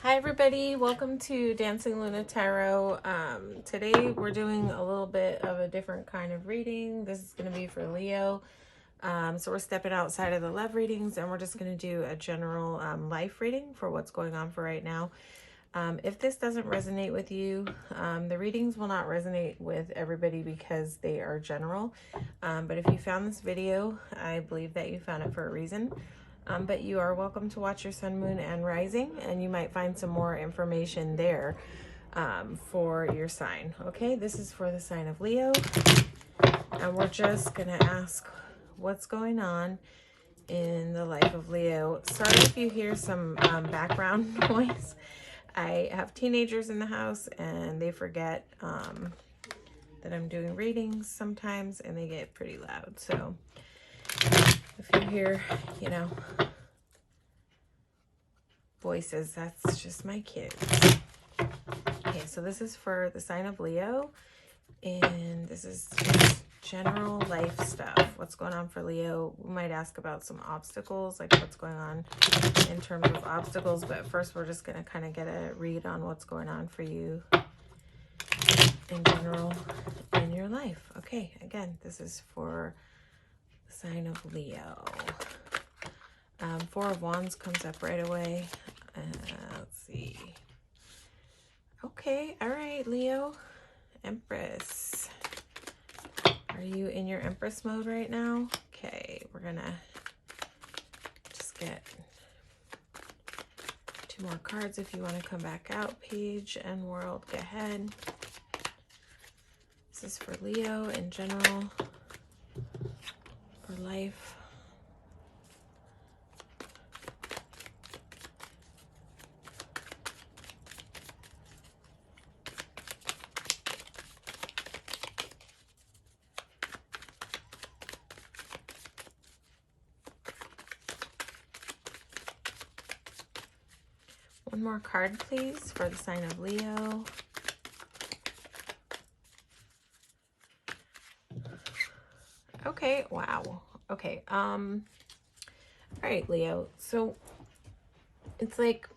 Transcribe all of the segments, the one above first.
Hi everybody, welcome to Dancingluna Tarot. Today we're doing a little bit of a different kind of reading. This is going to be for Leo. So we're stepping outside of the love readings and we're just going to do a general life reading for what's going on for right now. If this doesn't resonate with you, the readings will not resonate with everybody because they are general. But if you found this video, I believe that you found it for a reason. But you are welcome to watch your sun, moon, and rising, and you might find some more information there for your sign. Okay, this is for the sign of Leo, and we're just going to ask what's going on in the life of Leo. Sorry if you hear some background noise. I have teenagers in the house, and they forget that I'm doing readings sometimes, and they get pretty loud. So if you hear, voices, that's just my kids. Okay, so this is for the sign of Leo, and this is just general life stuff. What's going on for Leo? We might ask about some obstacles, like what's going on in terms of obstacles, but first we're just going to kind of get a read on what's going on for you in general in your life. Okay, again, this is for the sign of Leo. Four of Wands comes up right away. Let's see. Okay, all right, Leo. Empress. Are you in your Empress mode right now? Okay, we're gonna just get 2 more cards if you want to come back out. Page and World, go ahead. This is for Leo in general, for life. One more card, please, for the sign of Leo. Okay, wow. Okay, all right, Leo. So it's like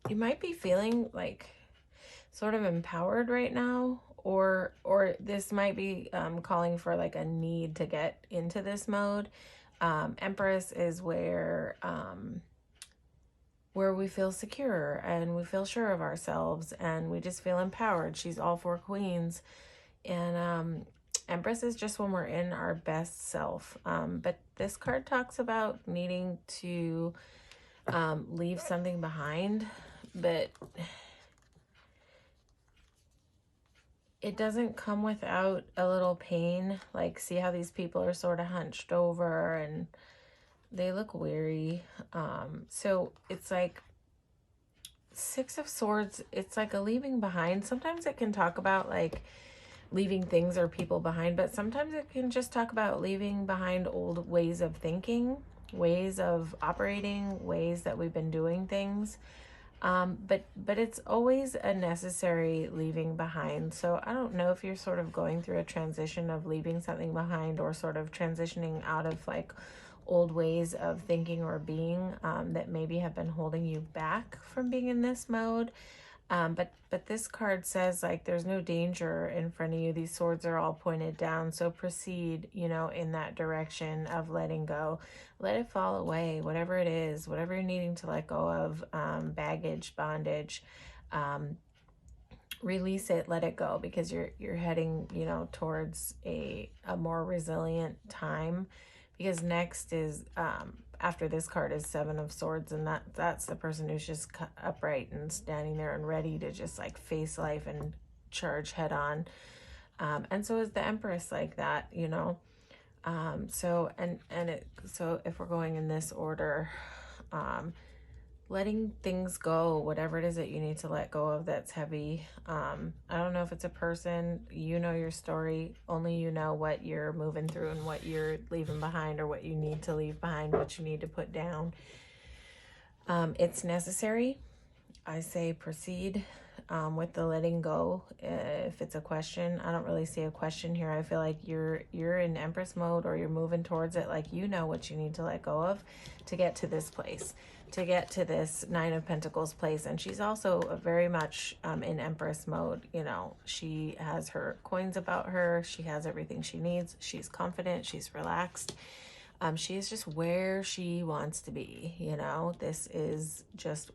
you might be feeling like sort of empowered right now, or this might be calling for like a need to get into this mode. Empress is where we feel secure and we feel sure of ourselves and we just feel empowered. She's all 4 queens, and Empress is just when we're in our best self. But this card talks about needing to leave something behind, but it doesn't come without a little pain. Like, see how these people are sort of hunched over and they look weary. So it's like 6 of Swords. It's like a leaving behind. Sometimes it can talk about like leaving things or people behind, but sometimes it can just talk about leaving behind old ways of thinking, ways of operating, ways that we've been doing things. But it's always a necessary leaving behind. So I don't know if you're sort of going through a transition of leaving something behind, or sort of transitioning out of like old ways of thinking or being that maybe have been holding you back from being in this mode. But this card says like there's no danger in front of you. These swords are all pointed down. So proceed, in that direction of letting go. Let it fall away, whatever it is, whatever you're needing to let go of, baggage, bondage, release it, let it go, because you're heading, towards a more resilient time. Because next is, after this card is 7 of Swords, and that's the person who's just upright and standing there and ready to just like face life and charge head on. And so is the Empress like that, so if we're going in this order, letting things go, whatever it is that you need to let go of that's heavy. I don't know if it's a person. You know your story. Only you know what you're moving through and what you're leaving behind, or what you need to leave behind, what you need to put down. It's necessary. I say proceed. with the letting go. If it's a question, I don't really see a question here. I feel like you're in Empress mode, or you're moving towards it. Like, you know what you need to let go of to get to this place, to get to this Nine of Pentacles place. And she's also very much in Empress mode. You know, she has her coins about her. She has everything she needs. She's confident. She's relaxed. She is just where she wants to be. You know, this is just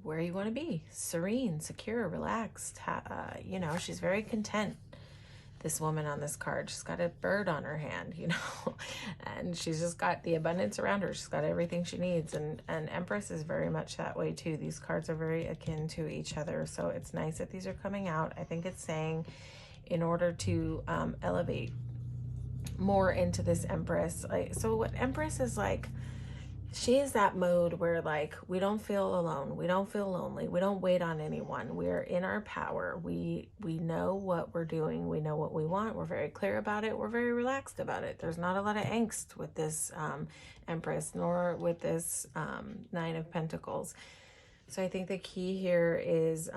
where you want to be. Serene, secure, relaxed. You know, she's very content. This woman on this card, she's got a bird on her hand, you know, and she's just got the abundance around her. She's got everything she needs. And Empress is very much that way too. These cards are very akin to each other. So it's nice that these are coming out. I think it's saying in order to elevate more into this Empress, like, so what Empress is like, she is that mode where, like, we don't feel alone, we don't feel lonely, we don't wait on anyone, we're in our power, we know what we're doing, we know what we want, we're very clear about it, we're very relaxed about it. There's not a lot of angst with this Empress, nor with this Nine of Pentacles. So I think the key here is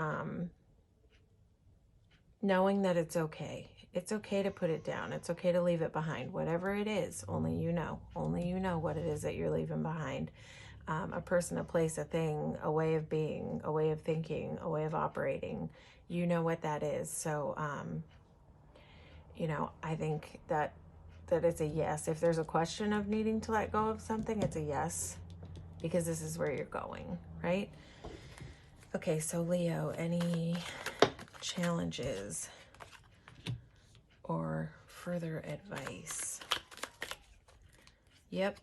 knowing that it's okay. It's okay to put it down. It's okay to leave it behind. Whatever it is, only you know. Only you know what it is that you're leaving behind. A person, a place, a thing, a way of being, a way of thinking, a way of operating. You know what that is. So, you know, I think that it's a yes. If there's a question of needing to let go of something, it's a yes, because this is where you're going, right? Okay, so Leo, any challenges or further advice? Yep,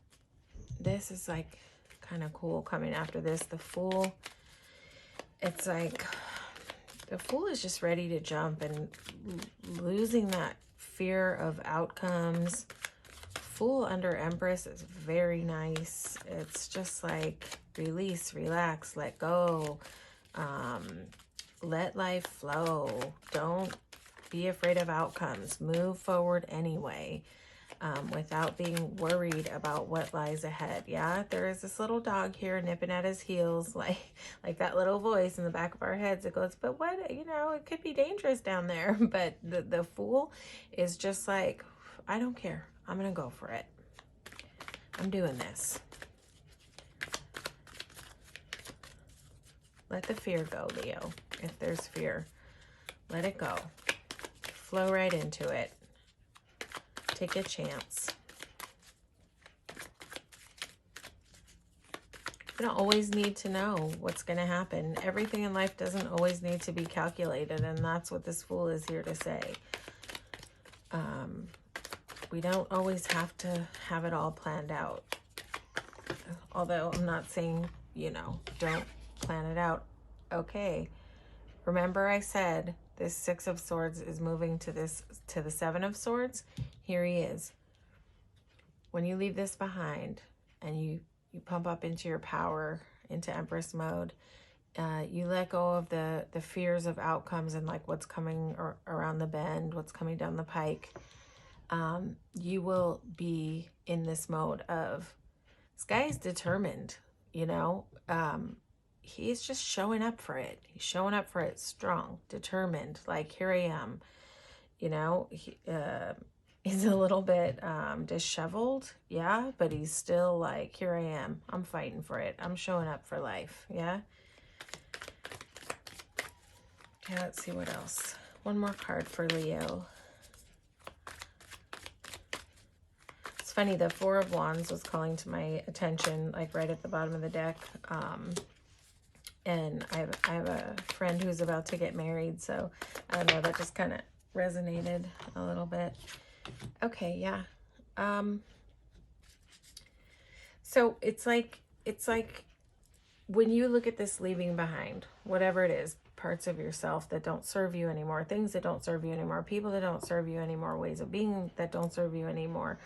this is like kind of cool coming after this. The Fool, it's like the Fool is just ready to jump and losing that fear of outcomes. Fool under Empress is very nice. It's just like release, relax, let go, let life flow. Don't be afraid of outcomes. Move forward anyway, without being worried about what lies ahead. Yeah, there is this little dog here nipping at his heels, like that little voice in the back of our heads that goes, but what, you know, it could be dangerous down there. But the Fool is just like, I don't care. I'm going to go for it. I'm doing this. Let the fear go, Leo. If there's fear, let it go. Flow right into it. Take a chance. You don't always need to know what's going to happen. Everything in life doesn't always need to be calculated, and that's what this Fool is here to say. We don't always have to have it all planned out. Although I'm not saying, you know, don't plan it out. Okay. Remember I said this Six of Swords is moving to the Seven of Swords. Here he is. When you leave this behind and you pump up into your power, into Empress mode, you let go of the fears of outcomes and like what's coming around the bend, what's coming down the pike. You will be in this mode of, this guy is determined, you know. He's just showing up for it. He's showing up for it strong, determined, like, here I am. You know, he's a little bit disheveled, yeah, but he's still like, here I am. I'm fighting for it. I'm showing up for life, yeah. Okay, let's see what else. One more card for Leo. It's funny, the Four of Wands was calling to my attention, like right at the bottom of the deck. And I have a friend who's about to get married, so I don't know, that just kind of resonated a little bit. Okay, yeah. So it's like when you look at this leaving behind, whatever it is, parts of yourself that don't serve you anymore, things that don't serve you anymore, people that don't serve you anymore, ways of being that don't serve you anymore.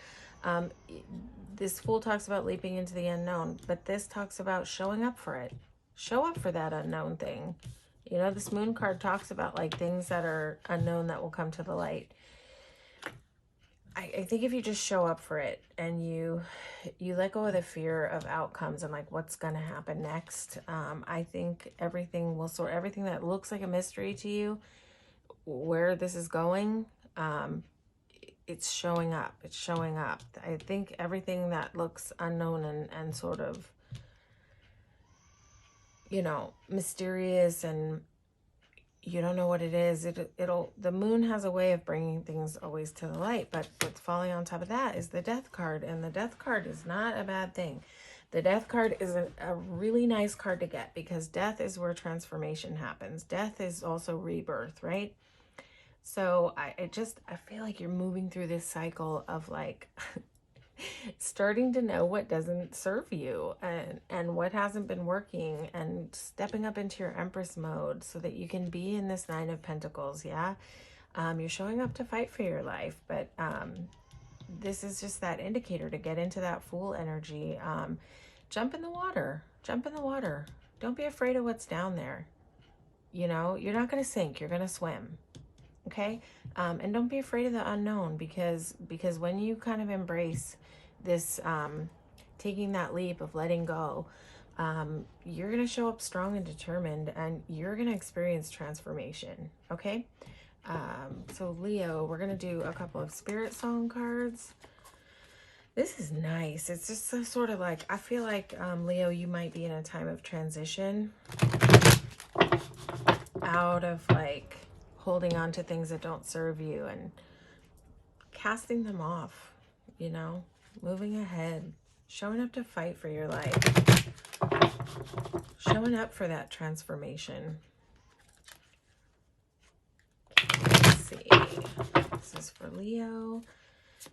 This Fool talks about leaping into the unknown, but this talks about showing up for it. Show up for that unknown thing. You know, this Moon card talks about like things that are unknown that will come to the light. I think if you just show up for it and you let go of the fear of outcomes and like what's going to happen next, I think everything will sort, everything that looks like a mystery to you, where this is going, it's showing up. It's showing up. I think everything that looks unknown and sort of, you know, mysterious and you don't know what it is, it'll, the moon has a way of bringing things always to the light, but what's falling on top of that is the death card, and the death card is not a bad thing. The death card is a really nice card to get, because death is where transformation happens. Death is also rebirth, right? So I feel like you're moving through this cycle of like starting to know what doesn't serve you and what hasn't been working, and stepping up into your Empress mode so that you can be in this Nine of Pentacles. Yeah. You're showing up to fight for your life, but this is just that indicator to get into that Fool energy. Jump in the water. Jump in the water. Don't be afraid of what's down there. You know, you're not going to sink. You're going to swim. Okay. And don't be afraid of the unknown, because when you kind of embrace this, taking that leap of letting go, you're going to show up strong and determined, and you're going to experience transformation. Okay. So Leo, we're going to do a couple of spirit song cards. This is nice. It's just so sort of like, I feel like, Leo, you might be in a time of transition out of like holding on to things that don't serve you and casting them off, you know, moving ahead, showing up to fight for your life, showing up for that transformation. Let's see. This is for Leo.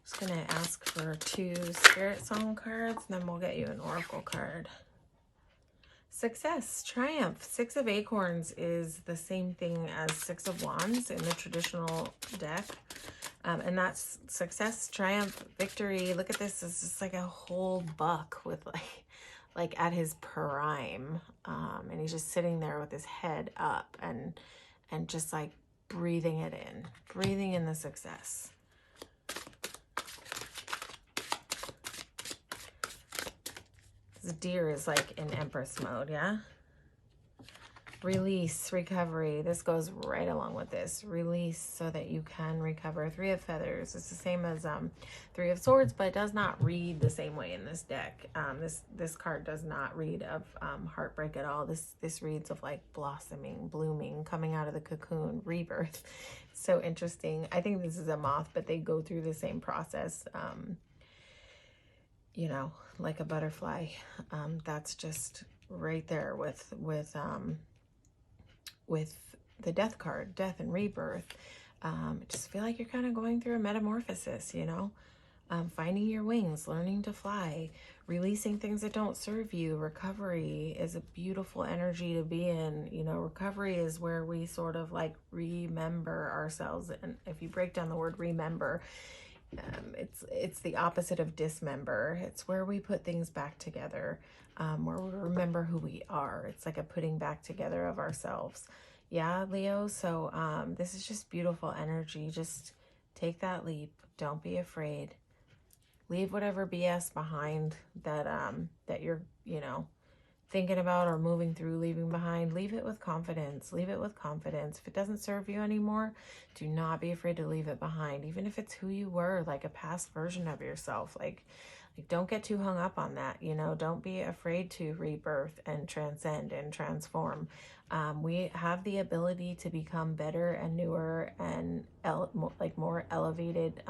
Just going to ask for 2 spirit song cards, and then we'll get you an oracle card. Success, triumph. 6 of acorns is the same thing as 6 of wands in the traditional deck. And that's success, triumph, victory. Look at this. This is like a whole buck with like at his prime. And he's just sitting there with his head up and just like breathing it in, breathing in the success. The deer is like in Empress mode, yeah? Release, recovery. This goes right along with this. Release so that you can recover. 3 of feathers. It's the same as 3 of swords, but it does not read the same way in this deck. This card does not read of heartbreak at all. This reads of like blossoming, blooming, coming out of the cocoon, rebirth. So interesting. I think this is a moth, but they go through the same process. You know, like a butterfly. That's just right there with the death card, death and rebirth. Just feel like you're kind of going through a metamorphosis, you know, finding your wings, learning to fly, releasing things that don't serve you. Recovery is a beautiful energy to be in. You know, recovery is where we sort of like remember ourselves. And if you break down the word remember, it's the opposite of dismember. It's where we put things back together, where we remember who we are. It's like a putting back together of ourselves. Yeah, Leo. So this is just beautiful energy. Just take that leap. Don't be afraid. Leave whatever BS behind that that you're, you know, thinking about or moving through, leaving behind. Leave it with confidence. Leave it with confidence. If it doesn't serve you anymore, do not be afraid to leave it behind, even if it's who you were, like a past version of yourself. Like don't get too hung up on that, you know. Don't be afraid to rebirth and transcend and transform. We have the ability to become better and newer and more elevated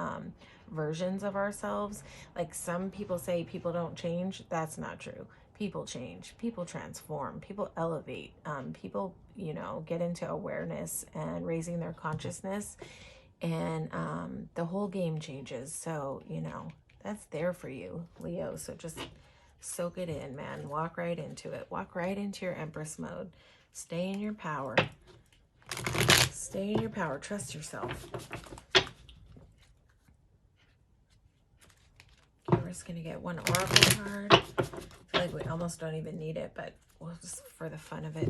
versions of ourselves. Like some people say people don't change. That's not true. People change, people transform, people elevate, people, you know, get into awareness and raising their consciousness, and the whole game changes. So, you know, that's there for you, Leo. So just soak it in, man. Walk right into it. Walk right into your Empress mode. Stay in your power. Stay in your power. Trust yourself. Okay, we're just going to get 1 oracle card. I feel like we almost don't even need it, but we'll just for the fun of it,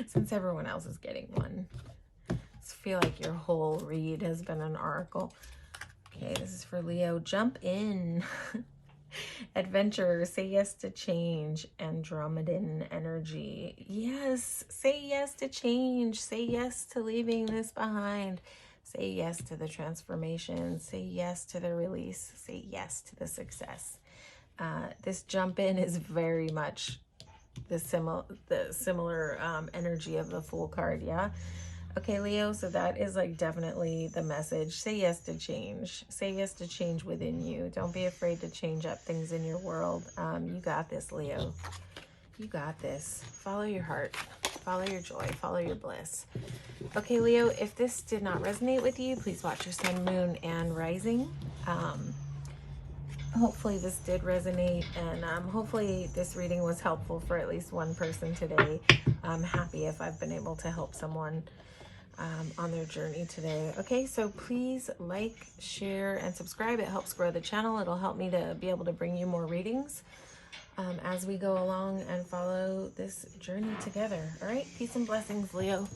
since everyone else is getting one. I feel like your whole read has been an oracle. Okay, this is for Leo. Jump in. Adventure, say yes to change. Andromedan energy. Yes, say yes to change. Say yes to leaving this behind. Say yes to the transformation. Say yes to the release. Say yes to the success. This jump in is very much the similar energy of the Fool card, yeah? Okay, Leo, so that is like definitely the message. Say yes to change. Say yes to change within you. Don't be afraid to change up things in your world. You got this, Leo. You got this. Follow your heart. Follow your joy. Follow your bliss. Okay, Leo, if this did not resonate with you, please watch your sun, moon, and rising. Hopefully this did resonate, and hopefully this reading was helpful for at least one person today. I'm happy if I've been able to help someone on their journey today. Okay, so please like, share, and subscribe. It helps grow the channel. It'll help me to be able to bring you more readings as we go along and follow this journey together. All right, peace and blessings, Leo.